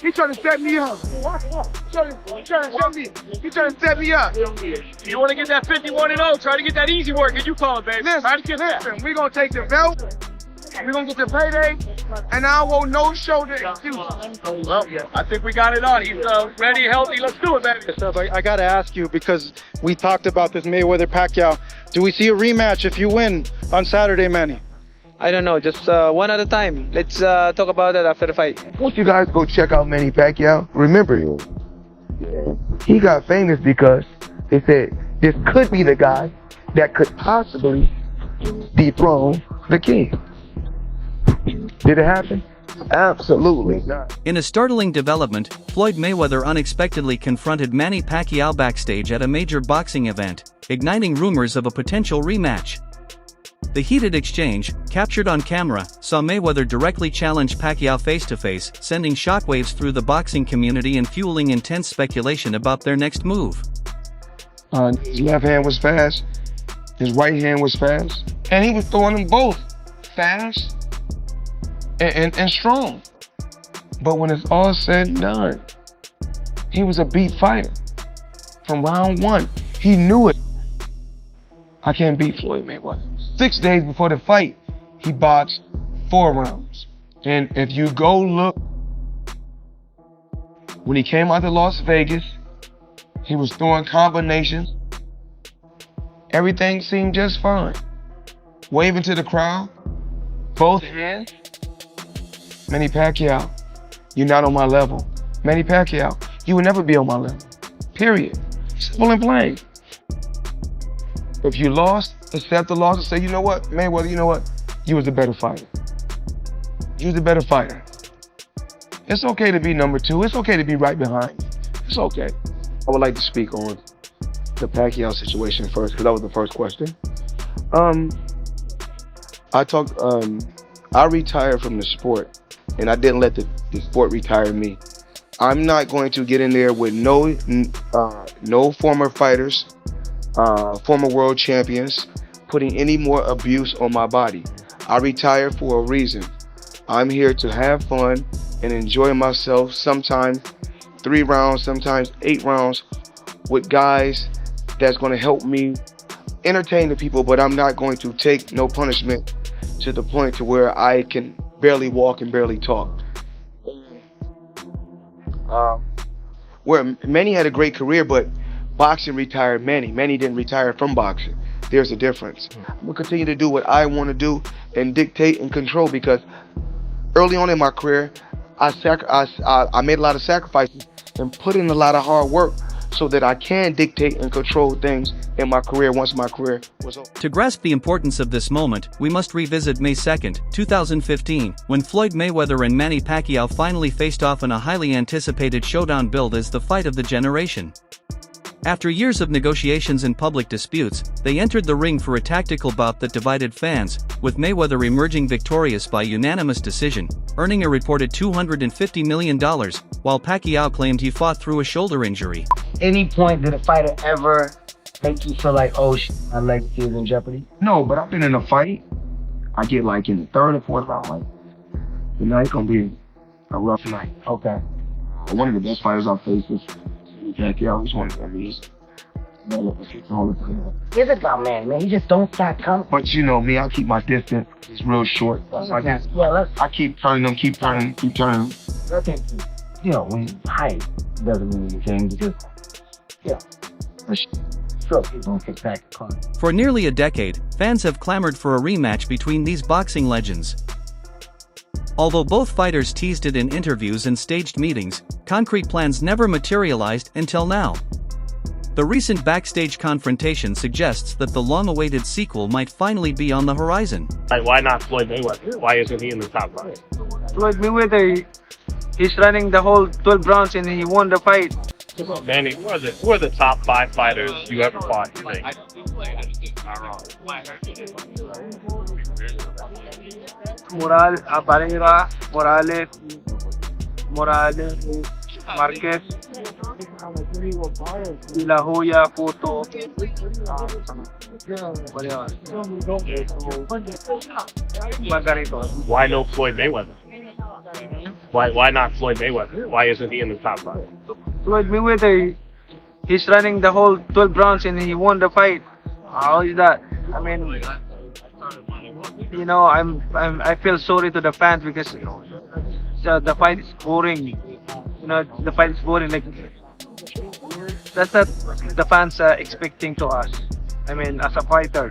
He trying to set me up. He trying to set me up. You want to get that 51-0? Try to get that easy work, and you call it, baby. Listen, we gonna take the belt. We gonna get the payday, and I want no shoulder excuse. Well, I think we got it on. He's ready, healthy. Let's do it, baby. I gotta ask you, because we talked about this Mayweather Pacquiao. Do we see a rematch if you win on Saturday, Manny? I don't know, just one at a time. Let's talk about that after the fight. Once you guys go check out Manny Pacquiao, remember, he got famous because they said this could be the guy that could possibly dethrone the king. Did it happen? Absolutely not. In a startling development, Floyd Mayweather unexpectedly confronted Manny Pacquiao backstage at a major boxing event, igniting rumors of a potential rematch. The heated exchange, captured on camera, saw Mayweather directly challenge Pacquiao face-to-face, sending shockwaves through the boxing community and fueling intense speculation about their next move. His left hand was fast, his right hand was fast, and he was throwing them both fast and strong. But when it's all said and done, he was a beat fighter. From round one, he knew it. I can't beat Floyd Mayweather. 6 days before the fight, he boxed 4 rounds. And if you go look, when he came out to Las Vegas, he was throwing combinations. Everything seemed just fine. Waving to the crowd, both hands. Manny Pacquiao, you're not on my level. Manny Pacquiao, you will never be on my level. Period. Simple and plain. If you lost, accept the loss and say, you know what, Mayweather, you know what? You was the better fighter. You was the better fighter. It's okay to be number 2. It's okay to be right behind you. It's okay. I would like to speak on the Pacquiao situation first, because that was the first question. I retired from the sport, and I didn't let the sport retire me. I'm not going to get in there with no former fighters, former world champions, putting any more abuse on my body. I retired for a reason. I'm here to have fun and enjoy myself, sometimes 3 rounds, sometimes 8 rounds, with guys that's going to help me entertain the people, but I'm not going to take no punishment to the point to where I can barely walk and barely talk. Where Manny had a great career, but boxing retired Manny. Manny didn't retire from boxing. There's a difference. I'm gonna continue to do what I want to do and dictate and control, because early on in my career, I made a lot of sacrifices and put in a lot of hard work so that I can dictate and control things in my career once my career was over. To grasp the importance of this moment, we must revisit May 2, 2015, when Floyd Mayweather and Manny Pacquiao finally faced off in a highly anticipated showdown billed as the fight of the generation. After years of negotiations and public disputes, they entered the ring for a tactical bout that divided fans, with Mayweather emerging victorious by unanimous decision, earning a reported $250 million, while Pacquiao claimed he fought through a shoulder injury. Any point did a fighter ever make you feel like, oh shit, my legacy is in jeopardy? No, but I've been in a fight. I get like in the 3rd or 4th round, like, tonight gonna be a rough night. Okay. One of the best fighters I've faced is Pacquiao. He's one of them. Here's the about man. He just don't stop coming. But you know me, I keep my distance. It's real short. I keep turning them, keep turning them. You know, when height doesn't mean anything, because, sure, people don't kick back the car. For nearly a decade, fans have clamored for a rematch between these boxing legends. Although both fighters teased it in interviews and staged meetings, concrete plans never materialized until now. The recent backstage confrontation suggests that the long-awaited sequel might finally be on the horizon. Why not Floyd Mayweather? Why isn't he in the top 5? Floyd Mayweather, he's running the whole 12 rounds and he won the fight. Manny, who are the top 5 fighters you ever fought, you think? Barrera, Morales, Marquez, De La Hoya, Cotto. Why no Floyd Mayweather? Why not Floyd Mayweather? Why isn't he in the top 5? Floyd Mayweather, he's running the whole 12 rounds and he won the fight. How is that? I mean, you know, I feel sorry to the fans because the fight is boring. You know, the fight is boring. Like that's not the fans are expecting to us. I mean, as a fighter,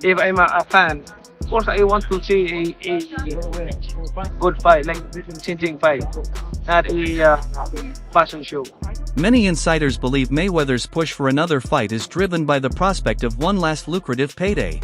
if I'm a fan, of course I want to see a good fight, like changing fight, not a fashion show. Many insiders believe Mayweather's push for another fight is driven by the prospect of one last lucrative payday.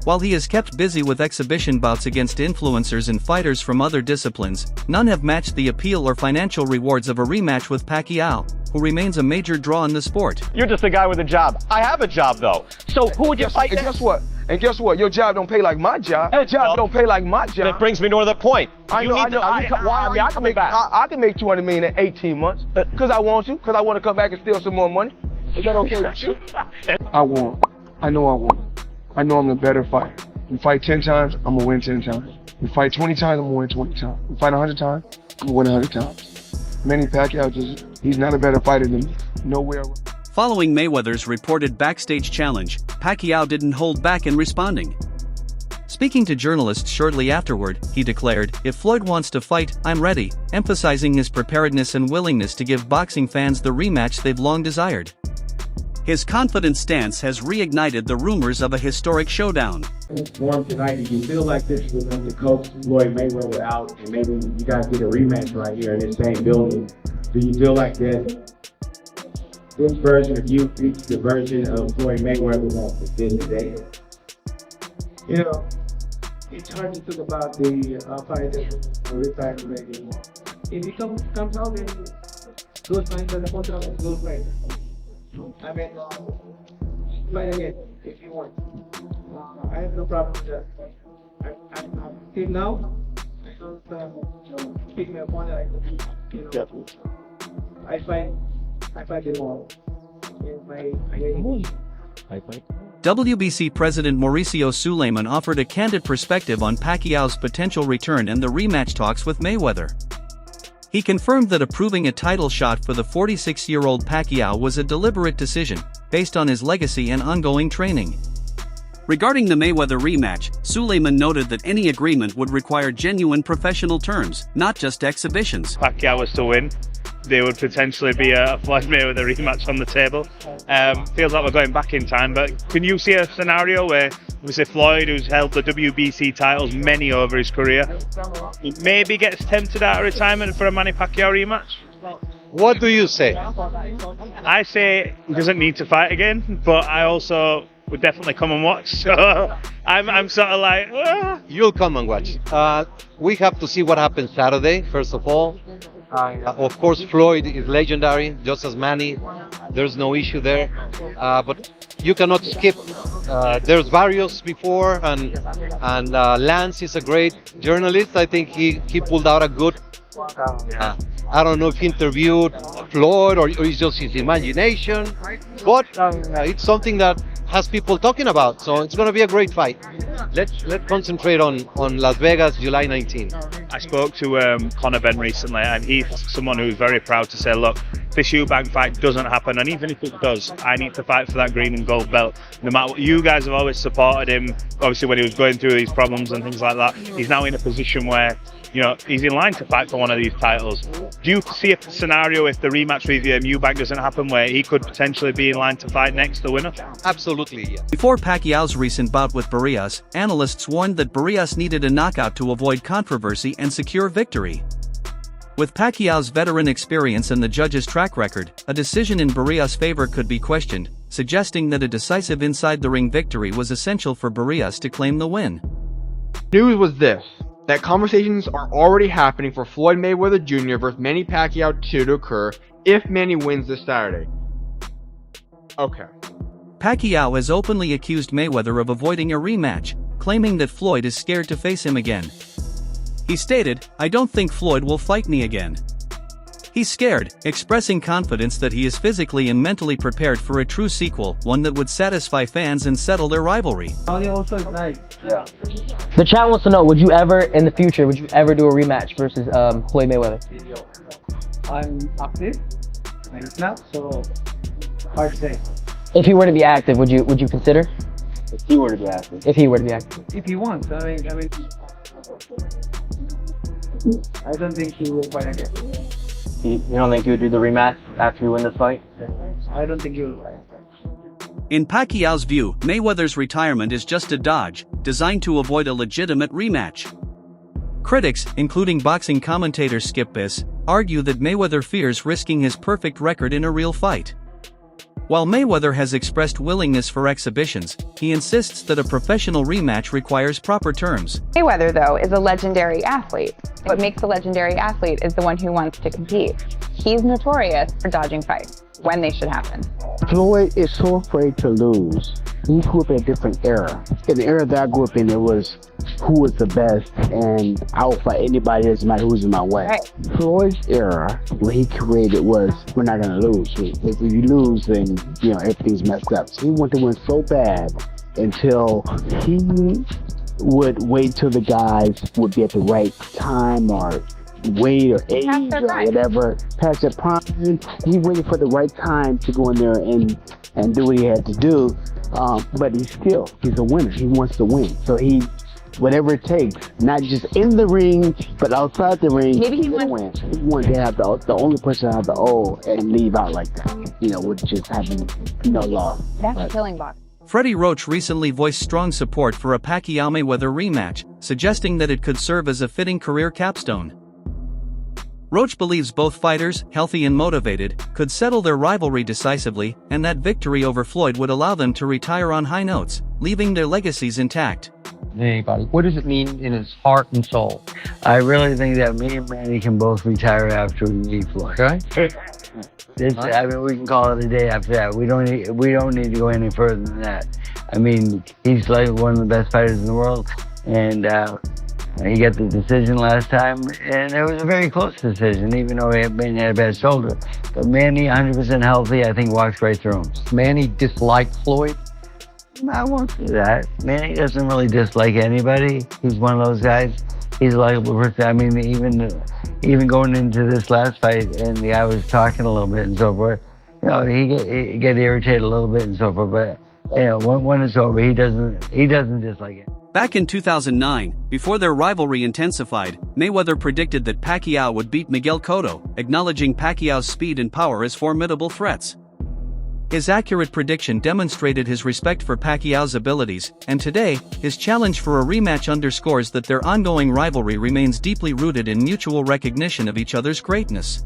While he is kept busy with exhibition bouts against influencers and fighters from other disciplines, none have matched the appeal or financial rewards of a rematch with Pacquiao, who remains a major draw in the sport. You're just a guy with a job. I have a job though. So who would you fight And next? guess what? And guess what? Your job don't pay like my job. Your job don't pay like my job. That brings me to another point. I know. I can make 200 million in 18 months because I want to. Because I want to come back and steal some more money. Is that okay with you? I won. I know I won. I know I'm the better fighter. We fight 10 times, I'm gonna win 10 times. We fight 20 times, I'm gonna win 20 times. We fight 100 times, I'm gonna win 100 times. Manny Pacquiao he's not a better fighter than me. Nowhere. Following Mayweather's reported backstage challenge, Pacquiao didn't hold back in responding. Speaking to journalists shortly afterward, he declared, "If Floyd wants to fight, I'm ready," emphasizing his preparedness and willingness to give boxing fans the rematch they've long desired. His confident stance has reignited the rumors of a historic showdown. Form tonight, do you feel like this was going to coach Floyd Mayweather out and maybe you guys get a rematch right here in this same building? Do you feel like that this version of you beats the version of Floyd Mayweather that did today? You know, it's hard to talk about the fight that we're trying to make anymore. If he comes out and good fight, then the contract is good fight. I mean, fight again if you want. I have no problem with that. I'm till now, I don't pick my opponent. I fight them all. WBC President Mauricio Suleiman offered a candid perspective on Pacquiao's potential return and the rematch talks with Mayweather. He confirmed that approving a title shot for the 46-year-old Pacquiao was a deliberate decision, based on his legacy and ongoing training. Regarding the Mayweather rematch, Suleiman noted that any agreement would require genuine professional terms, not just exhibitions. Pacquiao was to win, there would potentially be a Floyd Mayweather rematch on the table. Feels like we're going back in time, but can you see a scenario where obviously Floyd, who's held the WBC titles many over his career, maybe gets tempted out of retirement for a Manny Pacquiao rematch? What do you say? I say he doesn't need to fight again, but I also would definitely come and watch. So I'm sort of like, You'll come and watch. We have to see what happens Saturday, first of all. Of course, Floyd is legendary, just as Manny. There's no issue there. But you cannot skip. There's Barrios before, and Lance is a great journalist. I think he pulled out a good. I don't know if he interviewed Floyd or it's just his imagination, but it's something that has people talking about. So it's going to be a great fight. Let's concentrate on Las Vegas, July 19th. I spoke to Conor Benn recently, and he's someone who's very proud to say, look, this Eubank fight doesn't happen, and even if it does, I need to fight for that green and gold belt. No matter what, you guys have always supported him, obviously when he was going through these problems and things like that. He's now in a position where, you know, he's in line to fight for one of these titles. Do you see a scenario if the rematch with Eubank doesn't happen where he could potentially be in line to fight next, the winner? Absolutely, yeah. Before Pacquiao's recent bout with Barrios, analysts warned that Barrios needed a knockout to avoid controversy and secure victory. With Pacquiao's veteran experience and the judge's track record, a decision in Barrios' favor could be questioned, suggesting that a decisive inside-the-ring victory was essential for Barrios to claim the win. News was this, that conversations are already happening for Floyd Mayweather Jr. versus Manny Pacquiao 2 to occur if Manny wins this Saturday. Okay. Pacquiao has openly accused Mayweather of avoiding a rematch, claiming that Floyd is scared to face him again. He stated, "I don't think Floyd will fight me again." He's scared, expressing confidence that he is physically and mentally prepared for a true sequel, one that would satisfy fans and settle their rivalry. The chat wants to know, would you ever, in the future, would you ever do a rematch versus Floyd Mayweather? I'm active right now, so hard to say. If he were to be active, would you consider? If he were to be active. If he were to be active. If he wants, I mean, I don't think he will fight again. You don't think he would do the rematch after you win this fight? I don't think he will fight. In Pacquiao's view, Mayweather's retirement is just a dodge, designed to avoid a legitimate rematch. Critics, including boxing commentator Skip Biss, argue that Mayweather fears risking his perfect record in a real fight. While Mayweather has expressed willingness for exhibitions, he insists that a professional rematch requires proper terms. Mayweather, though, is a legendary athlete. What makes a legendary athlete is the one who wants to compete. He's notorious for dodging fights when they should happen. Floyd is so afraid to lose. He grew up in a different era. In the era that I grew up in, it was who was the best, and I will fight anybody, doesn't matter who's in my way. Right. Floyd's era, what he created was, we're not going to lose. If you lose, then everything's messed up. So he wanted to win so bad until he would wait till the guys would be at the right time or weight or age or whatever, past their prime. He waited for the right time to go in there and do what he had to do. But he's a winner. He wants to win. So he, whatever it takes, not just in the ring, but outside the ring, maybe he wants to win. He wants to have the only person to have the O and leave out like that, with just having no loss. That's killing boxing. Freddie Roach recently voiced strong support for a Pacquiao-Mayweather rematch, suggesting that it could serve as a fitting career capstone. Roach believes both fighters, healthy and motivated, could settle their rivalry decisively, and that victory over Floyd would allow them to retire on high notes, leaving their legacies intact. Anybody. What does it mean in his heart and soul? I really think that me and Manny can both retire after we meet Floyd. Okay. I mean, we can call it a day after that. We don't need to go any further than that. I mean, he's like one of the best fighters in the world, and he got the decision last time, and it was a very close decision, even though he had a bad shoulder. But Manny, 100% healthy, I think walks right through him. Manny disliked Floyd? I won't say that. Manny doesn't really dislike anybody. He's one of those guys. He's a likable person. I mean, even going into this last fight, and the guy was talking a little bit and so forth, he get irritated a little bit and so forth. But when it's over, he doesn't dislike it. Back in 2009, before their rivalry intensified, Mayweather predicted that Pacquiao would beat Miguel Cotto, acknowledging Pacquiao's speed and power as formidable threats. His accurate prediction demonstrated his respect for Pacquiao's abilities, and today, his challenge for a rematch underscores that their ongoing rivalry remains deeply rooted in mutual recognition of each other's greatness.